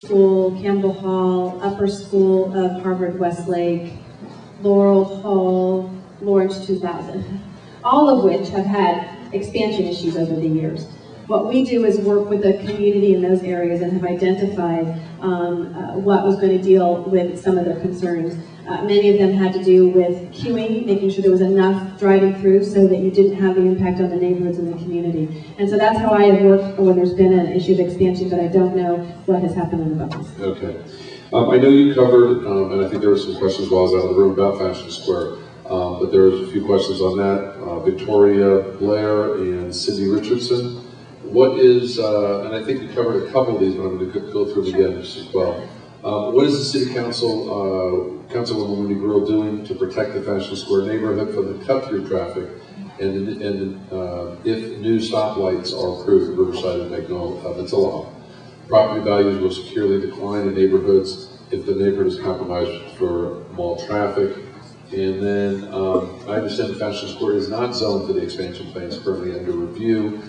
School, Campbell Hall, Upper School of Harvard Westlake, Laurel Hall, Lawrence 2000, all of which have had expansion issues over the years. What we do is work with the community in those areas and have identified what was going to deal with some of their concerns. Many of them had to do with queuing, making sure there was enough driving through so that you didn't have the impact on the neighborhoods and the community. And so that's how I have worked when there's been an issue of expansion, but I don't know what has happened on the buses. Okay. I know you covered, and I think there were some questions while I was out of the room about Fashion Square, but there was a few questions on that. Victoria Blair and Cindy Richardson. What is, and I think you covered a couple of these, but I'm going to go through them again just as well. What is the City Council, Councilwoman Wendy Greuel doing to protect the Fashion Square neighborhood from the cut-through traffic, and if new stoplights are approved at Riverside and Magnolia? Property values will securely decline in neighborhoods if the neighborhood is compromised for mall traffic. And then I understand the Fashion Square is not zoned for the expansion plans currently under review,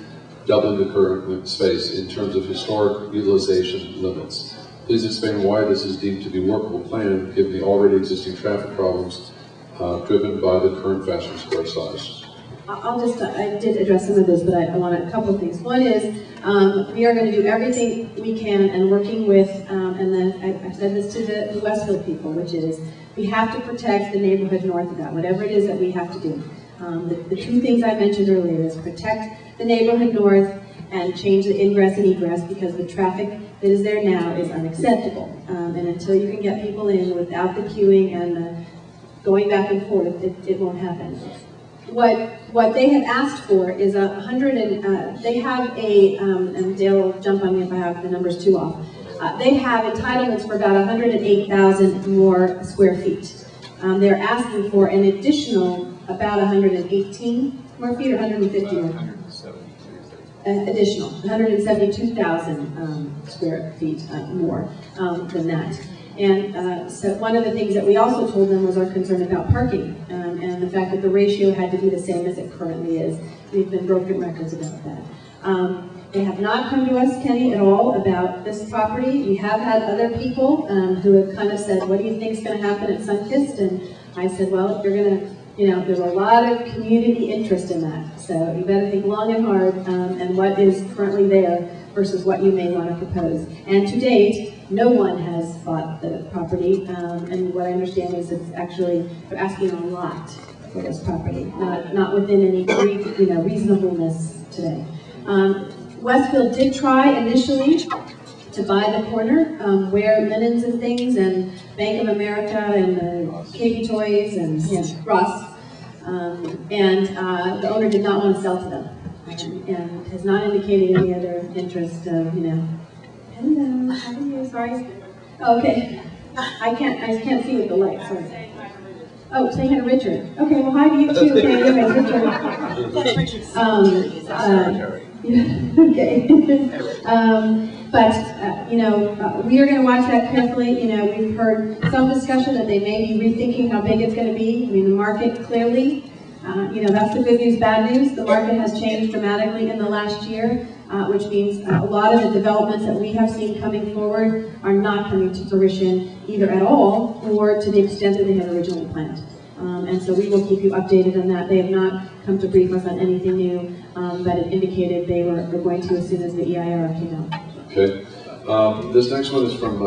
doubling the current space in terms of historic utilization limits. Please explain why this is deemed to be a workable plan given the already existing traffic problems driven by the current Fashion Square size. I did address some of this, but I want a couple of things. One is we are going to do everything we can and working with, and then I've said this to the Westfield people, which is we have to protect the neighborhood north of that, whatever it is that we have to do. The two things I mentioned earlier is protect the neighborhood north and change the ingress and egress because the traffic that is there now is unacceptable. And until you can get people in without the queuing and going back and forth, it won't happen. What they have asked for is 100, and they have and Dale will jump on me if I have the numbers too off. They have entitlements for about 108,000 more square feet. They're asking for an additional about 118 more feet, or 150 more. Additional, 172,000 square feet more than that. And so one of the things that we also told them was our concern about parking and the fact that the ratio had to be the same as it currently is. We've been broken records about that. They have not come to us, Kenny, at all about this property. We have had other people who have kind of said, what do you think is going to happen at Sunkist? And I said, well, you're going to, there's a lot of community interest in that. So you better think long and hard and what is currently there versus what you may want to propose. And to date, no one has bought the property. And what I understand is it's actually, they're asking a lot for this property, not within any reasonableness today. Westfield did try initially to buy the corner, Wear Linens and things, and Bank of America, and KB Toys, and Ross. And the owner did not want to sell to them, and has not indicated any other interest. Hello, how are you? Sorry. Oh, okay. I can't see with the light. Sorry. Oh, say hi to Richard. Okay, well, hi to you too. Okay, anyways, Richard. Okay. We are going to watch that carefully. We've heard some discussion that they may be rethinking how big it's going to be. I mean, the market clearly, that's the good news, bad news. The market has changed dramatically in the last year, which means a lot of the developments that we have seen coming forward are not coming to fruition either at all or to the extent that they had originally planned. And so we will keep you updated on that. They have not come to brief us on anything new, but it indicated they were going to as soon as the EIR came out. Okay. This next one is from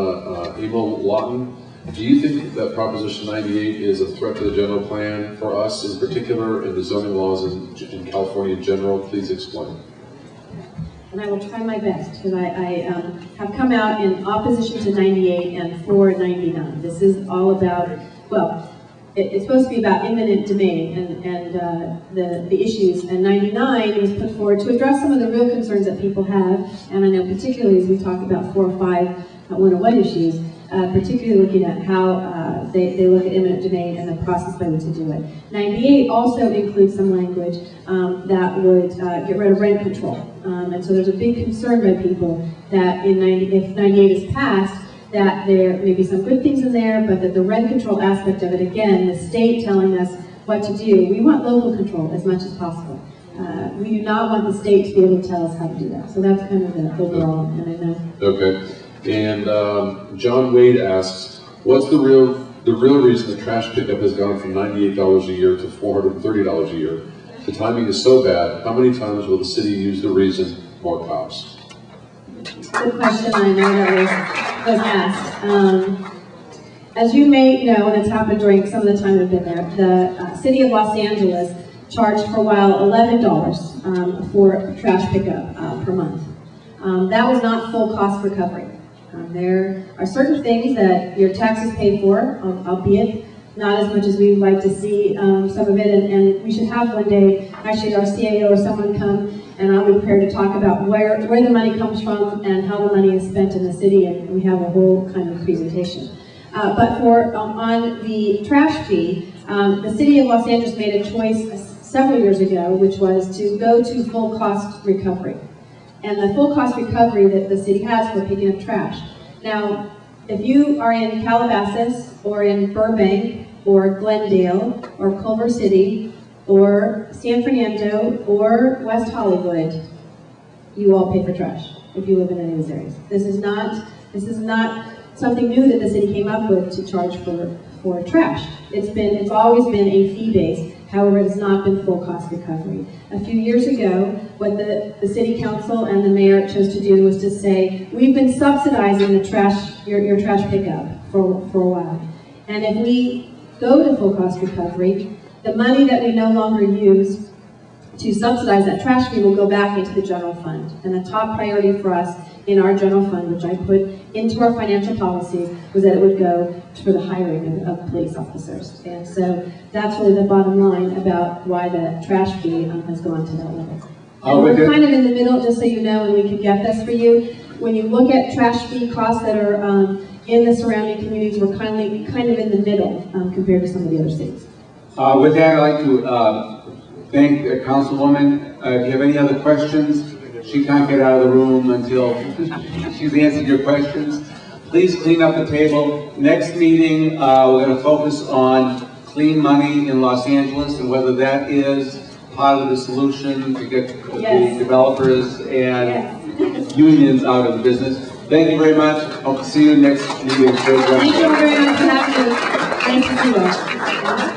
Emil Lawton. Do you think that Proposition 98 is a threat to the general plan for us in particular and the zoning laws in California in general? Please explain. And I will try my best, because I have come out in opposition to 98 and for 99. This is all about, well, it's supposed to be about eminent domain and the issues, and 99 was put forward to address some of the real concerns that people have, and I know particularly as we talk about 4 or 5 101 issues, particularly looking at how they look at eminent domain and the process by which to do it. 98 also includes some language that would get rid of rent control, and so there's a big concern by people that if 98 is passed, that there may be some good things in there, but that the rent control aspect of it, again, the state telling us what to do. We want local control as much as possible. We do not want the state to be able to tell us how to do that. So that's kind of the overall, and I know. Okay. And John Wade asks, what's the real reason the trash pickup has gone from $98 a year to $430 a year? The timing is so bad. How many times will the city use the reason more cops? Good question. I know that was asked. As you may know, and it's happened during some of the time I've been there, the city of Los Angeles charged for a while $11 for trash pickup per month. That was not full cost recovery. There are certain things that your taxes pay for, albeit not as much as we would like to see some of it, and we should have one day, actually our CAO or someone come, and I'll be prepared to talk about where the money comes from and how the money is spent in the city, and we have a whole kind of presentation. But for on the trash fee, the city of Los Angeles made a choice several years ago, which was to go to full cost recovery. And the full cost recovery that the city has for picking up trash. Now, if you are in Calabasas, or in Burbank, or Glendale, or Culver City, or San Fernando, or West Hollywood, you all pay for trash if you live in any of these areas. This is not something new that the city came up with to charge for trash. It's always been a fee base. However, it has not been full cost recovery. A few years ago, what the city council and the mayor chose to do was to say, we've been subsidizing the trash, your trash pickup for a while. And if we go to full cost recovery, the money that we no longer use to subsidize that trash fee will go back into the general fund. And the top priority for us in our general fund, which I put into our financial policies, was that it would go for the hiring of police officers. And so that's really the bottom line about why the trash fee has gone to that level. And we're kind of in the middle, just so you know, and we can get this for you. When you look at trash fee costs that are in the surrounding communities, we're kind of in the middle compared to some of the other cities. With that, I'd like to thank the Councilwoman. If you have any other questions, she can't get out of the room until she's answered your questions. Please clean up the table. Next meeting, we're going to focus on clean money in Los Angeles and whether that is part of the solution to get the developers and unions out of the business. Thank you very much. Hope to see you next meeting. Thank you very much for having me. Thank you so much.